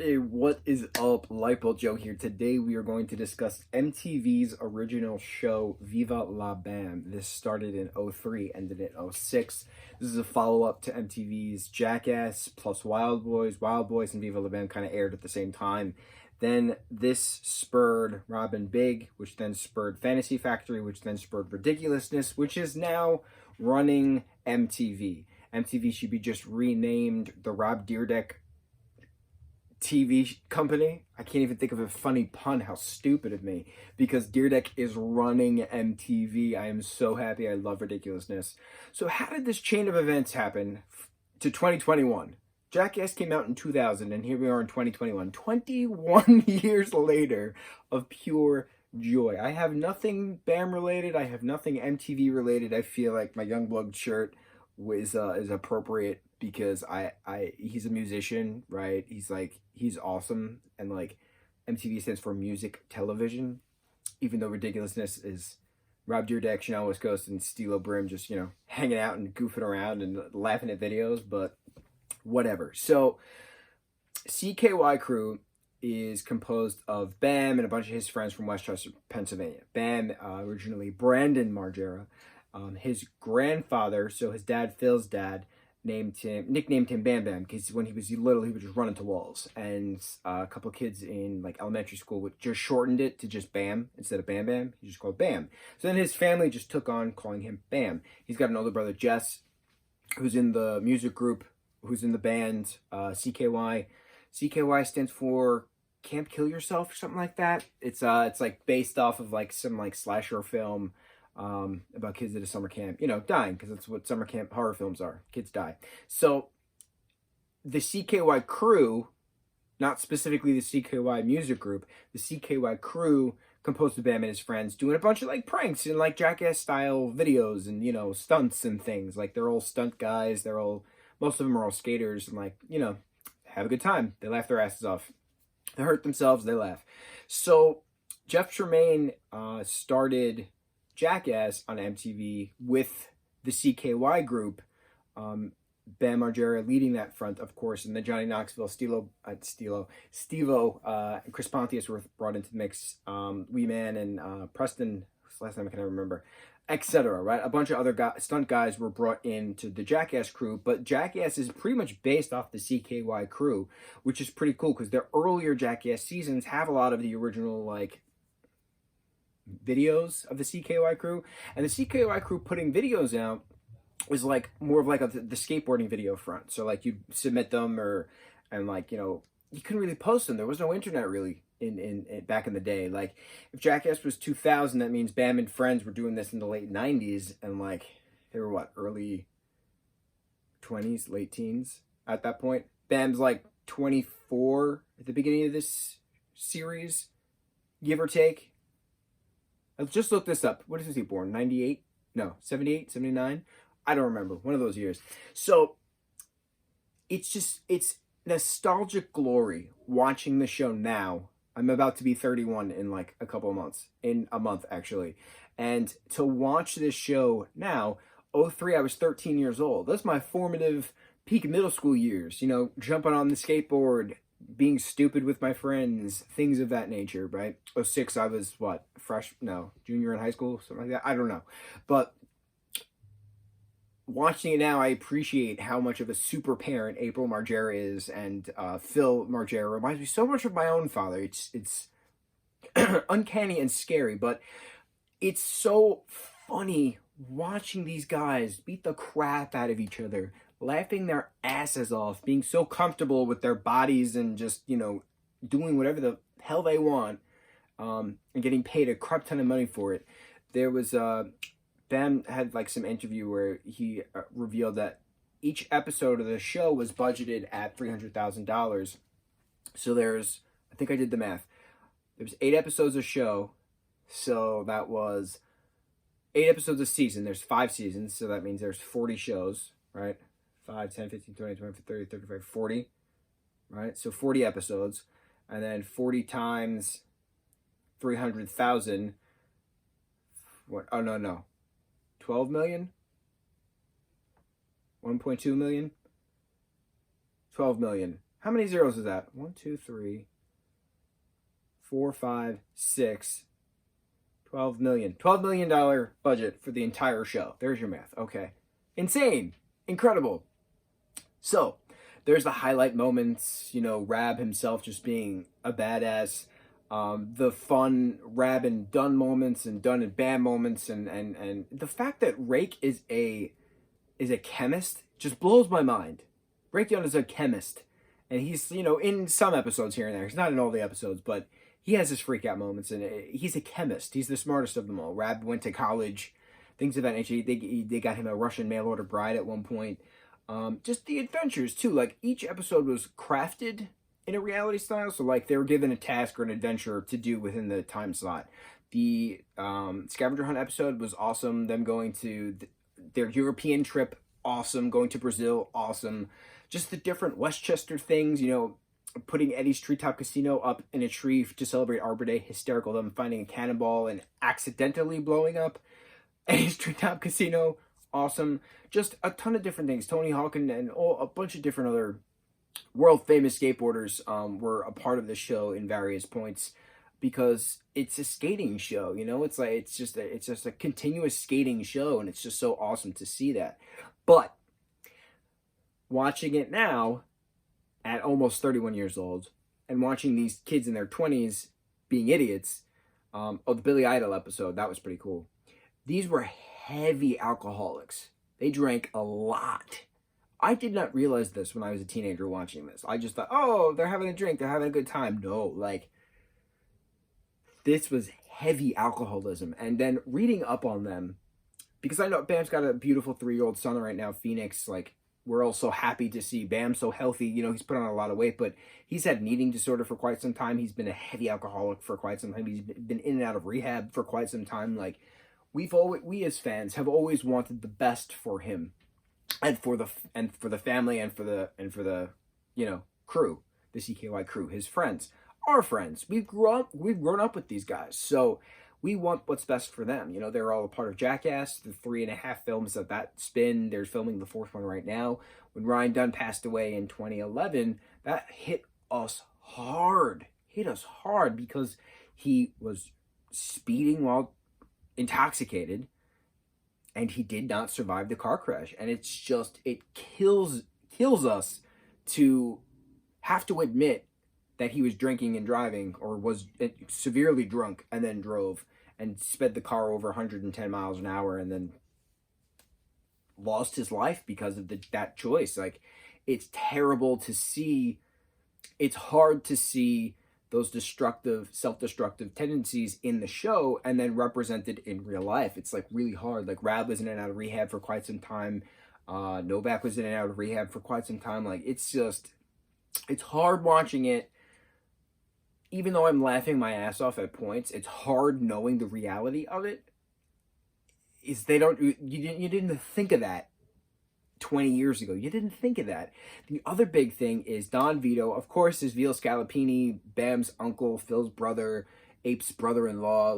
Hey, what is up? Lightboltjoe here. Today we are going to discuss MTV's original show, Viva La Bam. This started in '03, ended in '06. This is a follow-up to MTV's Jackass plus Wild Boys. Wild Boys and Viva La Bam kind of aired at the same time. Then this spurred Robin Big, which then spurred Fantasy Factory, which then spurred Ridiculousness, which is now running MTV. MTV should be just renamed the Rob Dyrdek TV company. I can't even think of a funny pun. How stupid of me. Because Dyrdek is running MTV. I am so happy. I love Ridiculousness. So how did this chain of events happen to 2021? Jackass came out in 2000 and here we are in 2021. 21 years later of pure joy. I have nothing BAM related. I have nothing MTV related. I feel like my Youngblood shirt is appropriate because he's a musician, right? He's awesome, and like MTV stands for music television, even though Ridiculousness is Rob Dyrdek, Chanel West Coast, and Stilo Brim just, hanging out and goofing around and laughing at videos, but whatever. So CKY Crew is composed of BAM and a bunch of his friends from Westchester, Pennsylvania. BAM, originally Brandon Margera. His grandfather, so his dad, Phil's dad, nicknamed him Bam Bam because when he was little, he would just run into walls. And a couple of kids in like elementary school would just shortened it to just Bam instead of Bam Bam. He just called Bam. So then his family just took on calling him Bam. He's got an older brother, Jess, who's in the music group, who's in the band CKY. CKY stands for Can't Kill Yourself or something like that. It's like based off of like some like slasher film about kids at a summer camp, dying, because that's what summer camp horror films are. Kids die. So the CKY Crew, not specifically the CKY music group, the CKY Crew composed of Bam and his friends doing a bunch of like pranks and like Jackass style videos and, stunts and things. Like they're all stunt guys. Most of them are all skaters and like, have a good time. They laugh their asses off. They hurt themselves. They laugh. So Jeff Tremaine started Jackass on MTV with the CKY group, Bam Margera leading that front, of course, and then Johnny Knoxville, Stevo, and Chris Pontius were brought into the mix, Wee Man and Preston, whose last name I can't remember, etc. Right, a bunch of other stunt guys were brought into the Jackass crew, but Jackass is pretty much based off the CKY crew, which is pretty cool because their earlier Jackass seasons have a lot of the original like videos of the CKY Crew, and the CKY Crew putting videos out was like more of like the skateboarding video front. So like you submit them and like you couldn't really post them. There was no internet really in back in the day. Like if Jackass was 2000, that means Bam and friends were doing this in the late 90s, and like they were what, early 20s, late teens at that point. Bam's like 24 at the beginning of this series, give or take. Let's just look this up. What is he born? 98? No, 78, 79? I don't remember. One of those years. So it's nostalgic glory watching the show now. I'm about to be 31 in like a couple of months. In a month, actually. And to watch this show now, '03, I was 13 years old. That's my formative peak middle school years. Jumping on the skateboard, being stupid with my friends, things of that nature, right? '06, I was what, junior in high school, something like that. I don't know. But watching it now, I appreciate how much of a super parent April Margera is, and Phil Margera reminds me so much of my own father. It's uncanny and scary, but it's so funny watching these guys beat the crap out of each other, laughing their asses off, being so comfortable with their bodies and just, doing whatever the hell they want, and getting paid a crap ton of money for it. There was, Bam had like some interview where he revealed that each episode of the show was budgeted at $300,000. So I think I did the math. There's 8 episodes of show. So that was 8 episodes a season. There's 5 seasons. So that means there's 40 shows, right? 5, 10, 15, 20, 25, 30, 35, 40, right? So 40 episodes, and then 40 times 300,000. What? Oh, no. 12 million? 1.2 million? 12 million. How many zeros is that? 1, 2, 3, 4, 5, 6. $12 million. $12 million budget for the entire show. There's your math. Okay. Insane. Incredible. So, there's the highlight moments, Rab himself just being a badass. The fun Rab and Dunn moments and Dunn and Bam moments, and the fact that Rake is a chemist just blows my mind. Rake Young is a chemist, and he's in some episodes here and there. He's not in all the episodes, but he has his freak out moments, and he's a chemist. He's the smartest of them all. Rab went to college, things of that nature. They got him a Russian mail order bride at one point. Just the adventures too. Like each episode was crafted in a reality style, so like they were given a task or an adventure to do within the time slot. The scavenger hunt episode was awesome. Them going to their European trip, awesome. Going to Brazil, awesome. Just the different Westchester things, putting Eddie's Treetop Casino up in a tree to celebrate Arbor Day, hysterical. Them finding a cannonball and accidentally blowing up Eddie's Treetop Casino, awesome. Just a ton of different things. Tony Hawk and a bunch of different other world famous skateboarders were a part of the show in various points, because it's a skating show. It's just a continuous skating show, and it's just so awesome to see that. But watching it now at almost 31 years old, and watching these kids in their 20s being idiots, the Billy Idol episode, that was pretty cool. These were heavy alcoholics. They drank a lot. I did not realize this when I was a teenager watching this. I just thought, oh, they're having a drink, they're having a good time. No, this was heavy alcoholism. And then reading up on them, because I know Bam's got a beautiful 3-year-old son right now, Phoenix. We're all so happy to see Bam so healthy. He's put on a lot of weight, but he's had an eating disorder for quite some time. He's been a heavy alcoholic for quite some time. He's been in and out of rehab for quite some time. We as fans have always wanted the best for him, and for the family, and for the crew, the CKY crew, his friends, our friends. We've grown up with these guys, so we want what's best for them. They're all a part of Jackass, the 3.5 films that spin. They're filming the 4th one right now. When Ryan Dunn passed away in 2011, that hit us hard. Because he was speeding while intoxicated, and he did not survive the car crash. And it kills us to have to admit that he was drinking and driving, or was severely drunk, and then drove and sped the car over 110 miles an hour, and then lost his life because of that choice. It's terrible to see. It's hard to see those self-destructive tendencies in the show and then represented in real life. It's really hard. Rab was in and out of rehab for quite some time. Novak was in and out of rehab for quite some time. It's hard watching it. Even though I'm laughing my ass off at points, it's hard knowing the reality of it. You didn't think of that 20 years ago. You didn't think of that. The other big thing is Don Vito, of course, is Vito Scalapini, Bam's uncle, Phil's brother, Ape's brother-in-law.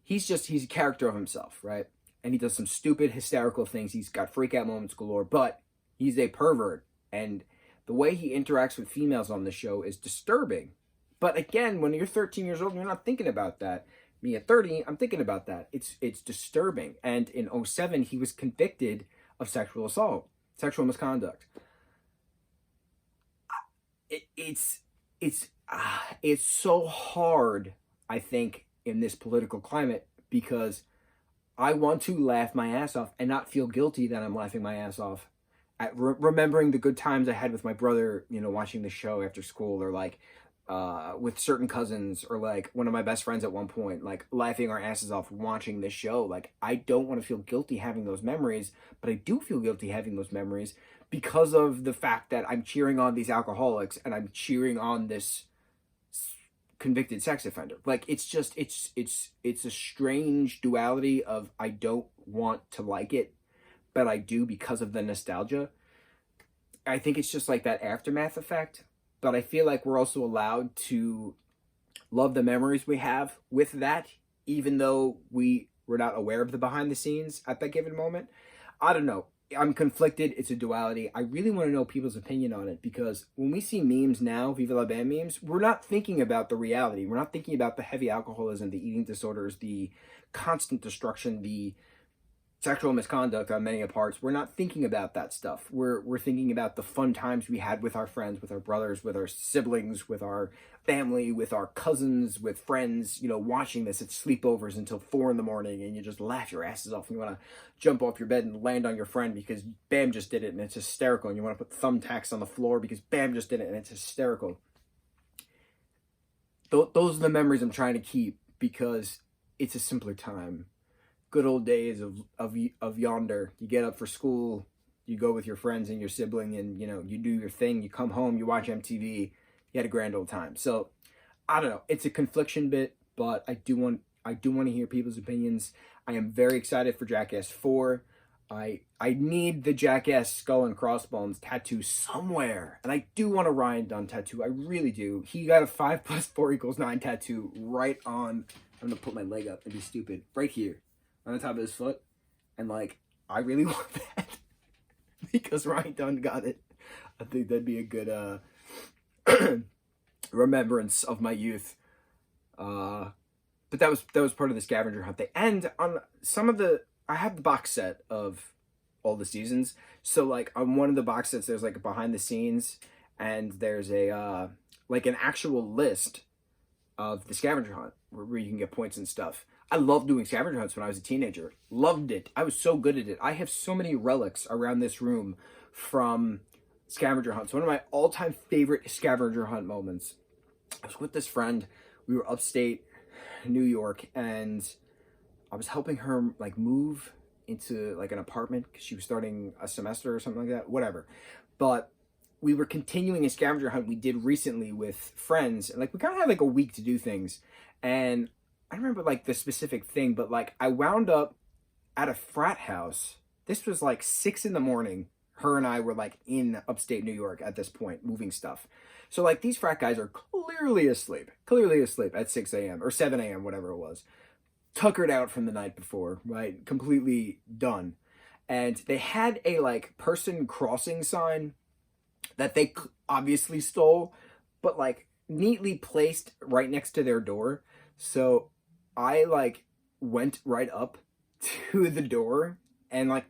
He's a character of himself, right? And he does some stupid, hysterical things. He's got freak-out moments galore, but he's a pervert. And the way he interacts with females on the show is disturbing. But again, when you're 13 years old, you're not thinking about that. Me at 30, I'm thinking about that. It's disturbing. And in 2007, he was convicted of sexual assault, sexual misconduct. It's so hard, I think, in this political climate, because I want to laugh my ass off and not feel guilty that I'm laughing my ass off at remembering the good times I had with my brother, watching the show after school, or with certain cousins, or one of my best friends at one point, laughing our asses off watching this show. I don't want to feel guilty having those memories, but I do feel guilty having those memories because of the fact that I'm cheering on these alcoholics and I'm cheering on this convicted sex offender. It's a strange duality of, I don't want to like it, but I do because of the nostalgia. I think it's just that aftermath effect. But I feel like we're also allowed to love the memories we have with that, even though we're not aware of the behind the scenes at that given moment. I don't know. I'm conflicted. It's a duality. I really want to know people's opinion on it, because when we see memes now, Viva La Bam memes, we're not thinking about the reality. We're not thinking about the heavy alcoholism, the eating disorders, the constant destruction, the sexual misconduct on many parts. We're not thinking about that stuff. We're thinking about the fun times we had with our friends, with our brothers, with our siblings, with our family, with our cousins, with friends, you know, watching this at sleepovers until 4 in the morning, and you just laugh your asses off, and you want to jump off your bed and land on your friend because Bam just did it, and it's hysterical, and you want to put thumbtacks on the floor because Bam just did it, and it's hysterical. Those are the memories I'm trying to keep, because it's a simpler time. Good old days of yonder. You get up for school, you go with your friends and your sibling, and you know, you do your thing, you come home, you watch MTV, you had a grand old time. So I don't know, it's a confliction bit, but I do want to hear people's opinions. I am very excited for Jackass 4. I need the Jackass skull and crossbones tattoo somewhere, and I do want a Ryan Dunn tattoo. I really do. He got a 5 + 4 = 9 tattoo right on. I'm gonna put my leg up and be stupid right here on the top of his foot, and like, I really want that because Ryan Dunn got it. I think that'd be a good remembrance of my youth. But that was part of the scavenger hunt. They end on some of the. I have the box set of all the seasons, so like on one of the box sets, there's like a behind the scenes, and there's a like an actual list of the scavenger hunt where you can get points and stuff. I loved doing scavenger hunts when I was a teenager. Loved it. I was so good at it. I have so many relics around this room from scavenger hunts. One of my all-time favorite scavenger hunt moments. I was with this friend. We were upstate New York, and I was helping her like move into like an apartment because she was starting a semester or something like that. Whatever. But we were continuing a scavenger hunt we did recently with friends, and like we kind of had like a week to do things, and I don't remember like the specific thing, but like I wound up at a frat house. This was like 6 in the morning. Her and I were like in upstate New York at this point, moving stuff. So like these frat guys are clearly asleep at 6 a.m. or 7 a.m., whatever it was. Tuckered out from the night before, right? Completely done. And they had a like person crossing sign that they obviously stole, but like neatly placed right next to their door. So I like went right up to the door, and like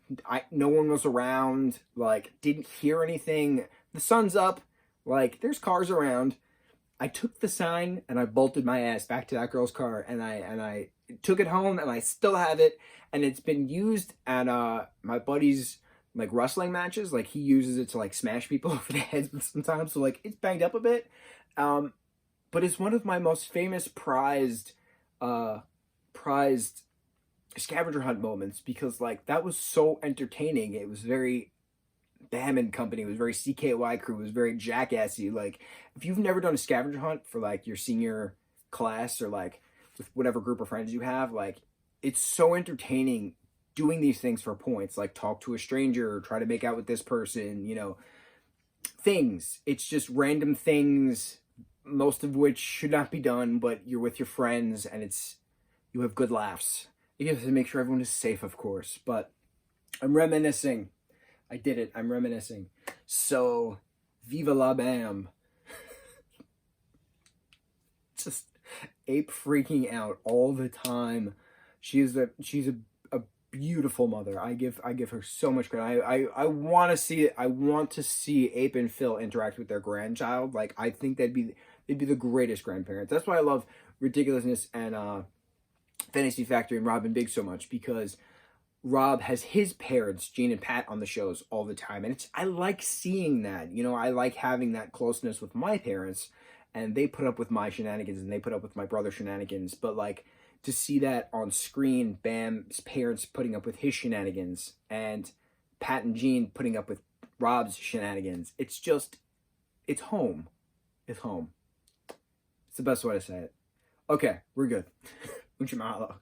no one was around, like didn't hear anything. The sun's up, like there's cars around. I took the sign and I bolted my ass back to that girl's car, and I took it home, and I still have it, and it's been used at my buddy's like wrestling matches. Like he uses it to like smash people over the heads sometimes, so like it's banged up a bit. But it's one of my most famous prized scavenger hunt moments, because like that was so entertaining. It was very Bam and Company, it was very CKY crew, it was very jackassy. Like if you've never done a scavenger hunt for like your senior class or like with whatever group of friends you have, like it's so entertaining doing these things for points, like talk to a stranger, or try to make out with this person, you know, things. It's just random things, most of which should not be done, but you're with your friends and you have good laughs. You have to make sure everyone is safe, of course, but I'm reminiscing. I did it. I'm reminiscing. So, Viva La Bam. Just ape freaking out all the time. She's a beautiful mother. I give her so much credit. I want to see it. I want to see Ape and Phil interact with their grandchild. Like I think they'd be the greatest grandparents. That's why I love Ridiculousness and Fantasy Factory and Rob and Big so much, because Rob has his parents, Gene and Pat, on the shows all the time, and I like seeing that. You know, I like having that closeness with my parents, and they put up with my shenanigans, and they put up with my brother's shenanigans. But like to see that on screen, Bam's parents putting up with his shenanigans, and Pat and Gene putting up with Rob's shenanigans, it's home. It's home. It's the best way to say it. Okay, we're good. Mucho mahalo.